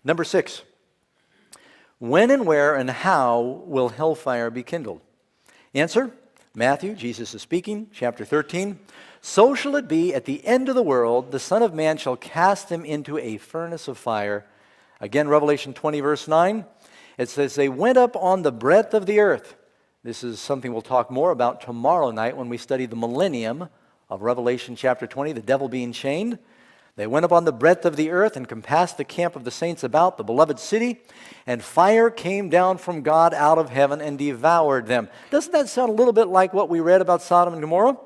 Number 6, when and where and how will hellfire be kindled? Answer, Matthew, Jesus is speaking, chapter 13. So shall it be at the end of the world, the Son of Man shall cast them into a furnace of fire. Again, Revelation 20, verse 9. It says, they went up on the breadth of the earth. This is something we'll talk more about tomorrow night when we study the millennium of Revelation chapter 20, the devil being chained. They went up on the breadth of the earth and compassed the camp of the saints about, the beloved city, and fire came down from God out of heaven and devoured them. Doesn't that sound a little bit like what we read about Sodom and Gomorrah?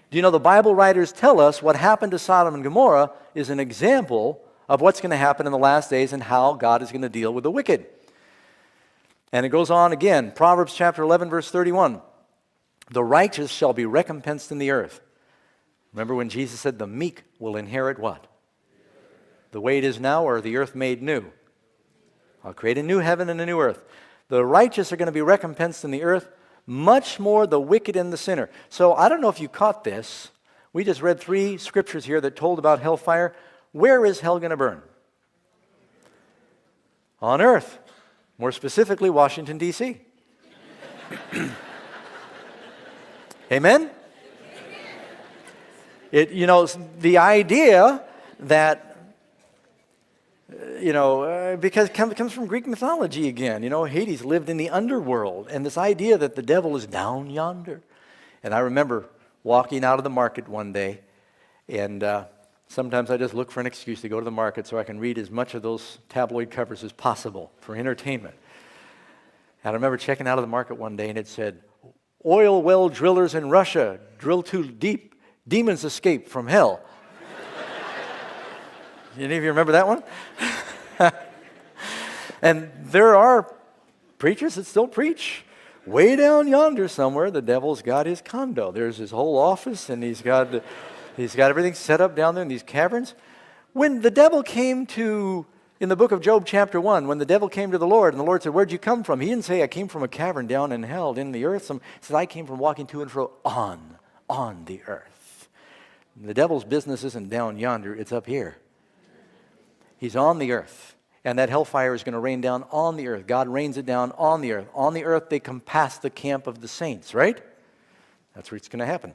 Do you know the Bible writers tell us what happened to Sodom and Gomorrah is an example of what's going to happen in the last days and how God is going to deal with the wicked. And it goes on again, Proverbs chapter 11, verse 31. The righteous shall be recompensed in the earth. Remember when Jesus said the meek will inherit what? The way it is now, or the earth made new? I'll create a new heaven and a new earth. The righteous are going to be recompensed in the earth, much more the wicked and the sinner. So I don't know if you caught this. We just read 3 scriptures here that told about hellfire. Where is hell going to burn? On earth. More specifically, Washington, D.C. Amen? The idea that, because it comes from Greek mythology again. Hades lived in the underworld, and this idea that the devil is down yonder. And I remember walking out of the market one day, and sometimes I just look for an excuse to go to the market so I can read as much of those tabloid covers as possible for entertainment. And I remember checking out of the market one day, and it said, oil well drillers in Russia drill too deep, demons escape from hell. Any of you remember that one? And there are preachers that still preach. Way down yonder somewhere, the devil's got his condo. There's his whole office, and he's got everything set up down there in these caverns. When the devil came in the book of Job chapter 1, when the devil came to the Lord, and the Lord said, where'd you come from? He didn't say, I came from a cavern down in hell, in the earth. He said, I came from walking to and fro on the earth. The devil's business isn't down yonder, it's up here. He's on the earth. And that hellfire is going to rain down on the earth. God rains it down on the earth. On the earth, they compass the camp of the saints, right? That's where it's going to happen.